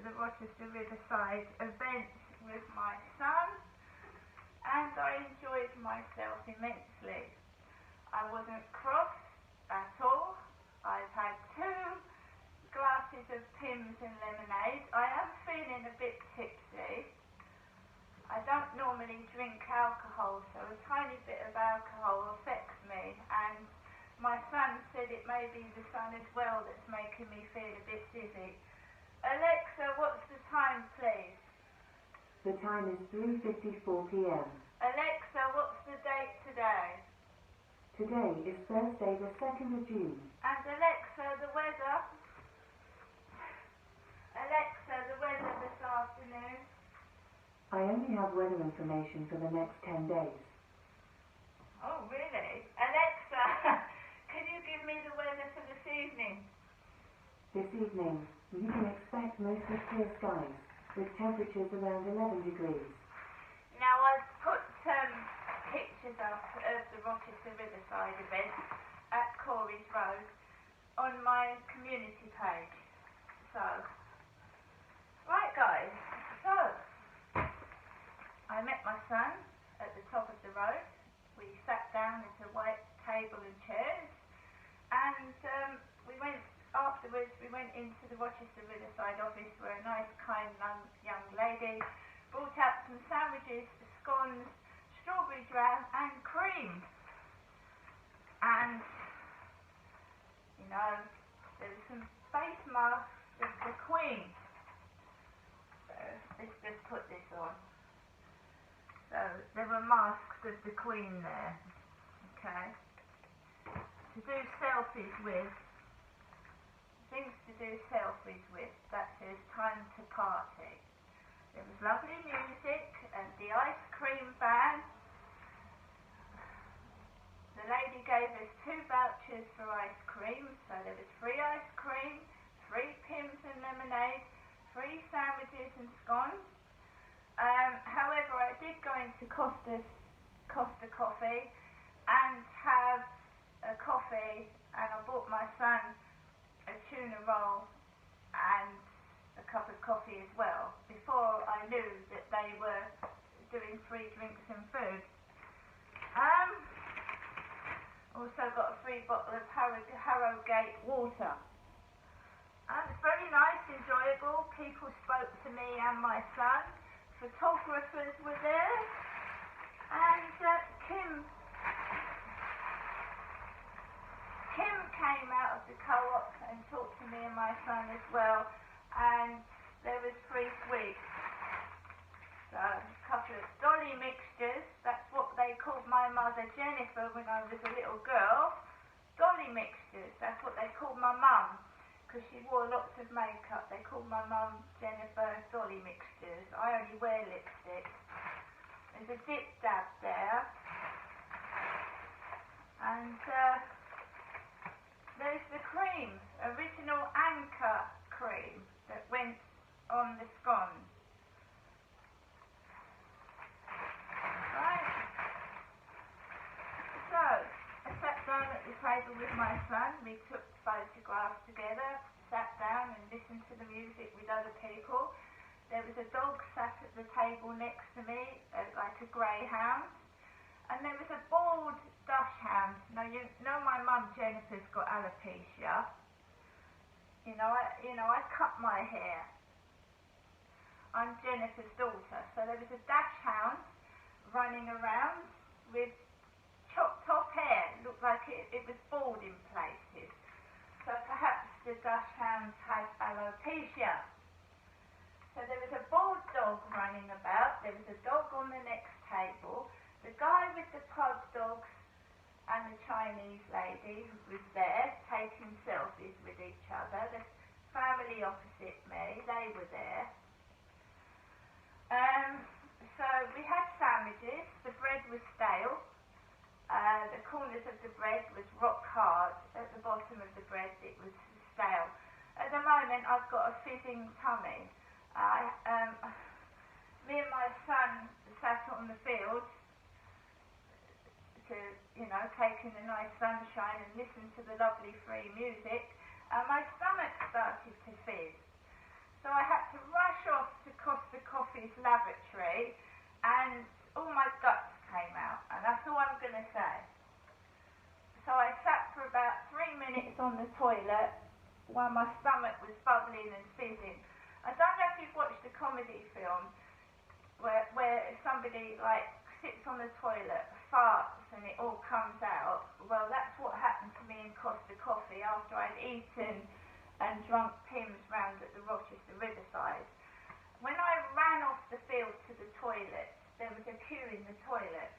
the Rochester Riverside event with my son, and I enjoyed myself immensely. I wasn't cross at all. I've had 2 glasses of Pimm's and lemonade. I am feeling a bit tipsy. I don't normally drink alcohol, so a tiny bit of alcohol affects me, and my son said it may be the sun as well that's making me feel a bit dizzy. Alexa, what's the time, please? The time is 3:54 p.m. Alexa, what's the date today? Today is Thursday, the 2nd of June. And Alexa, the weather? Alexa, the weather this afternoon? I only have weather information for the next 10 days. Oh, really? Alexa, can you give me the weather for this evening? This evening, you can expect mostly clear skies, with temperatures around 11 degrees. Now, I've put pictures up of the Rochester Riverside event at Corey's Road on my community page. So, right guys, so I met my son at the top of the road. We sat down at a white table and chairs, and afterwards we went into the Rochester Riverside office where a nice kind young lady brought out some sandwiches, scones, strawberry jam and cream. And, you know, there was some face masks of the Queen. So let's just put this on. So there were masks of the Queen there, okay, to do selfies with, things to do selfies with. That says time to party. There was lovely music and the ice cream van. The lady gave us 2 vouchers for ice cream, so there was free ice cream, free Pimm's and lemonade, free sandwiches and scones. However, I did go into Costa Coffee and have a coffee, and I bought my son a tuna roll and a cup of coffee as well, before I knew that they were doing free drinks and food. Also got a free bottle of Harrogate water. It's very nice, enjoyable. People spoke to me and my son. Photographers were there, and Kim came out of the co-op and talked to me and my son as well, and there was free sweets. So a couple of dolly mixtures, that's what they called my mother Jennifer when I was a little girl. Dolly mixtures, that's what they called my mum, because she wore lots of makeup. They called my mum Jennifer Dolly Mixtures. I only wear lipstick. There's a dip dab there. And there's the cream, original Anchor cream that went on the scones. Right. So, I sat down at the table with my son. We took photographs together, sat down and listened to the music with other people. There was a dog sat at the table next to me, like a greyhound, and there was a bald dachshund. Now you know my mum Jennifer's got alopecia. You know I cut my hair. I'm Jennifer's daughter, so there was a dachshund running around with chopped off hair. It looked like it was bald in places. So perhaps the dachshund had alopecia. So there was a bald dog running about. There was a dog on the next table. The guy with the pug dogs and the Chinese lady was there taking selfies with each other. The family opposite me, they were there. So we had sandwiches. The bread was stale. The corners of the bread was rock hard. At the bottom of the bread it was stale. At the moment I've got a fizzing tummy. Me and my son sat on the field to, taking the nice sunshine and listen to the lovely free music, and my stomach started to fizz. So So I had to rush off to Costa Coffee's lavatory, and all my guts came out, and that's all I'm going to say. So I sat for about 3 minutes on the toilet while my stomach was bubbling and fizzing. I don't know if you've watched a comedy film where somebody like sits on the toilet, farts, and it all comes out. Well, that's what happened to me in Costa Coffee after I'd eaten and drunk Pimm's round at the Rochester Riverside. When I ran off the field to the toilet, there was a queue in the toilet,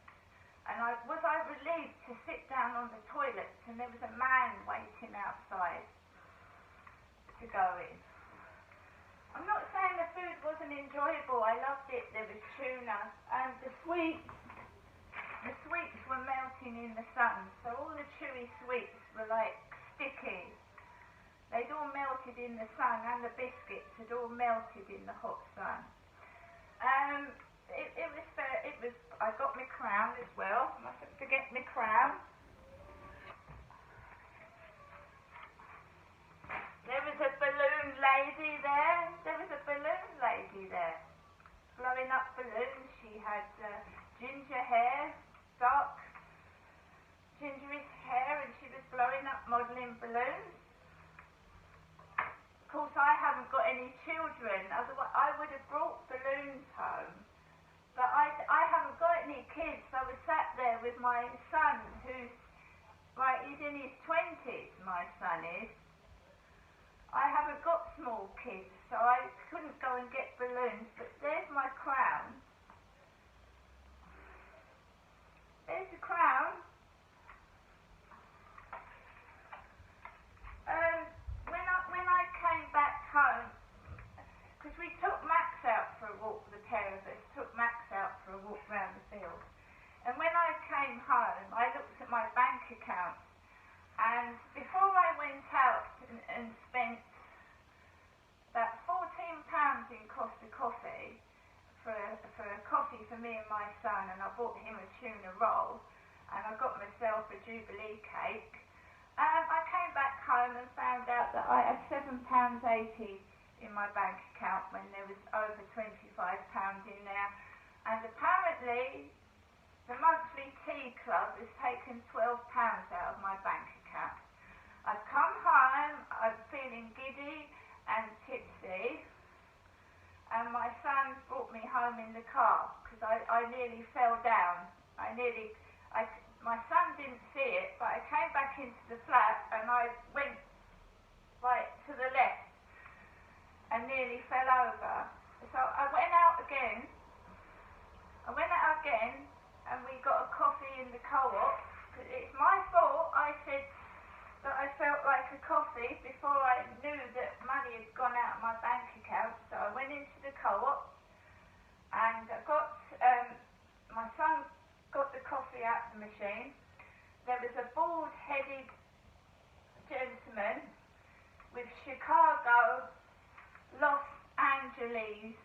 and I was relieved to sit down on the toilet, and there was a man waiting outside to go in. I'm not saying the food wasn't enjoyable, I loved it. There was tuna, and the sweets were melting in the sun, so all the chewy sweets were like sticky. They'd all melted in the sun, and the biscuits had all melted in the hot sun. I got my crown as well. I mustn't forget my crown. There was a balloon lady there. Blowing up balloons. She had ginger hair, dark gingerish hair, and she was blowing up modelling balloons. Of course, I haven't got any children, otherwise I would have brought balloons home. But I haven't got any kids, so I was sat there with my son, who's, right, he's in his 20s, my son is. I haven't got small kids, so I couldn't go and get balloons, but there's my crown. There's the crown. When I came back home, because we took Max out for a walk, the pair of us took Max out for a walk round the field. And when I came home, I looked at my bank account, and before I went out and spent about £14 in Costa Coffee for a coffee for me and my son, and I bought him a tuna roll, and I got myself a Jubilee cake. I came back home and found out that I had £7.80 in my bank account when there was over £25 in there, and apparently the monthly tea club has taken £12 out of my bank account. I've come home, I'm feeling giddy and tipsy, and my son brought me home in the car because I nearly fell down. My son didn't see it, but I came back into the flat and I went right to the left and nearly fell over. So I went out again and we got a coffee in the co-op. It's my fault, I said that I felt like a coffee before I knew that money had gone out of my bank account. So I went into the co-op and I got, my son got the coffee out of the machine. There was a bald-headed gentleman with Chicago, Los Angeles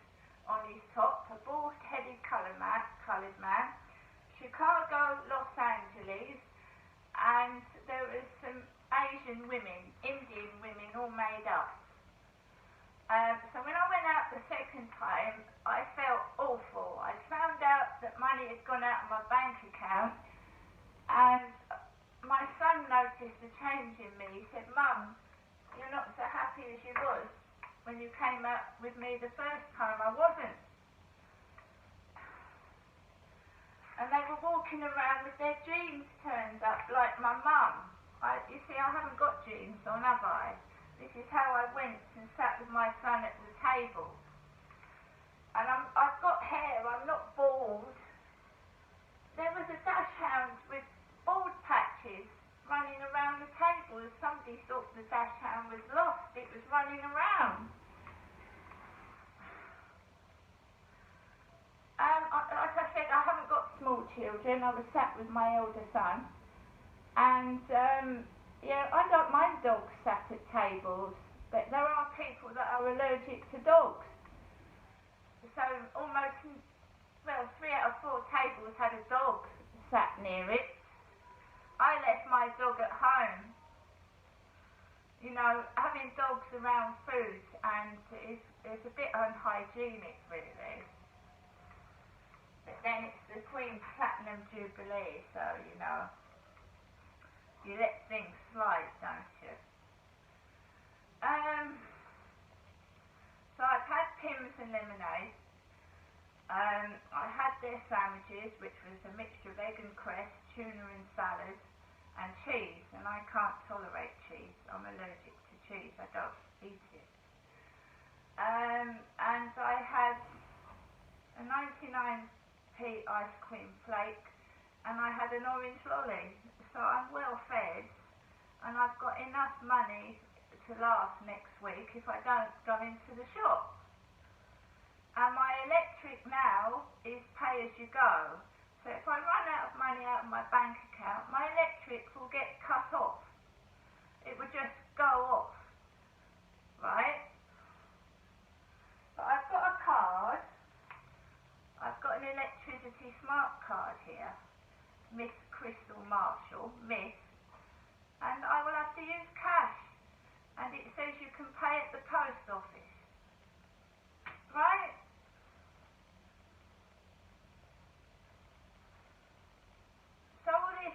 on his top, a bald-headed coloured man, Chicago, Los Angeles, and there was some Asian women, Indian women, all made up. So when I went out the second time, I felt awful. I found out that money had gone out of my bank account, and my son noticed a change in me. He said, "Mum, you're not so happy as you was when you came out with me the first time." I wasn't. And they were walking around with their jeans turned up like my mum. You see, I haven't got jeans on, have I? This is how I went and sat with my son at the table. And I've got hair, I'm not bald. There was a dachshund with bald patches running around the table. Somebody thought the dachshund was lost, it was running around. Like I said, I haven't got small children. I was sat with my elder son. And I don't mind dogs sat at tables, but there are people that are allergic to dogs. So almost, 3 out of 4 tables had a dog sat near it. I left my dog at home. you know, having dogs around food, and it's a bit unhygienic, really. But then it's the Queen's Platinum Jubilee, so, you know, you let things slide, don't you? So I've had Pimm's and lemonade. I had their sandwiches, which was a mixture of egg and cress, tuna and salad, and cheese, and I can't tolerate cheese. I'm allergic to cheese. I don't eat it. And I had a 99p ice cream flake, and I had an orange lolly. So I'm well fed, and I've got enough money to last next week if I don't go into the shop. And my electric now is pay as you go. So if I run out of money out of my bank account, my electric will get cut off. It will just go off, right? But I've got a card. I've got an electricity smart card here, Miss Crystal Marshall, Miss, and I will have to use cash. And it says you can pay at the post office, right? So all this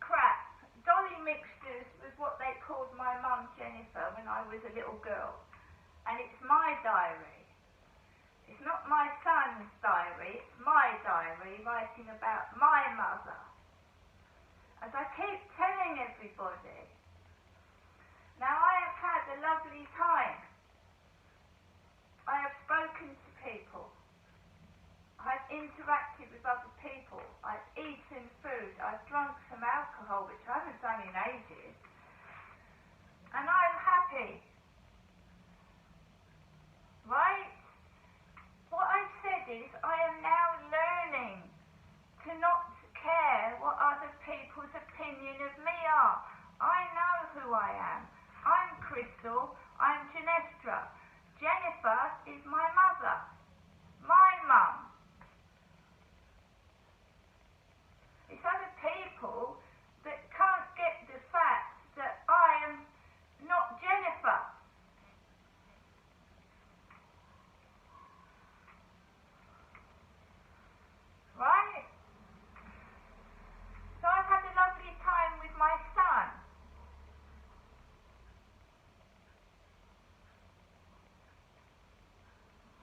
crap, dolly mixtures was what they called my mum Jennifer when I was a little girl. And it's my diary. It's not my son's diary, it's my diary writing about my mother. As I keep telling everybody. Now I have had a lovely time. I have spoken to people. I've interacted with other people. I've eaten food. I've drunk some alcohol, which I haven't done in ages. And I'm happy. Right? What I've said is I am now learning to not care what other people's opinion of me are. I know who I am. I'm Crystal. I'm Genestra. Jennifer is my mother. My mum. It's other people that can't get the fact that I am not Jennifer. Right? So I've had a lovely time with my son.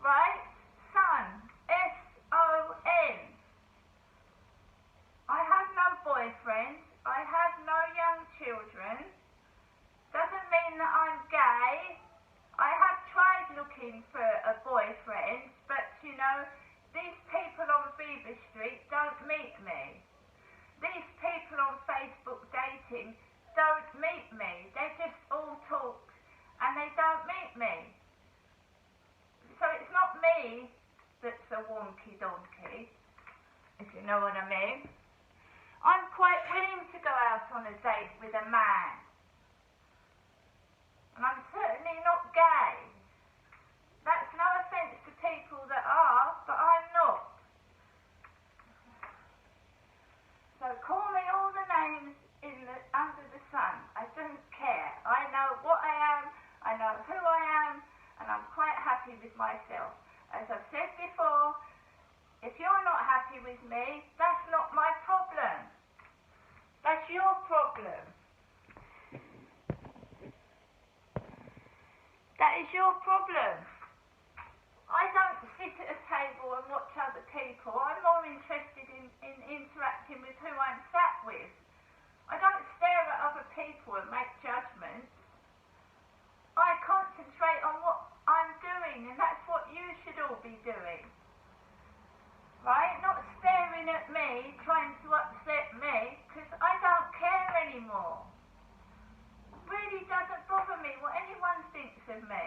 Right? Son. S-O-N. I have no boyfriend. I have no young children. Doesn't mean that I'm gay. I have tried looking for a boyfriend, but you know, these people on Beaver Street don't meet me. These people on Facebook dating don't meet me. They just all talk and they don't meet me. So it's not me that's a wonky donkey, if you know what I mean. I'm quite willing to go out on a date with a man. And I'm certainly not gay. That's no offence to people that are, but I'm not. So call me all the names under the sun. I don't care. I know what I am, I know who I am, and I'm quite happy with myself. As I've said before, if you're not happy with me, that's not my problem. That's your problem. That is your problem. I don't sit at a table and watch other people. I'm more interested in interacting with who I'm sat with. I don't stare at other people and make judgments. I concentrate on what I'm doing, and that's what you should all be doing. Right? Not staring at me, trying to upset me, because I don't care anymore. It really doesn't bother me what anyone thinks of me.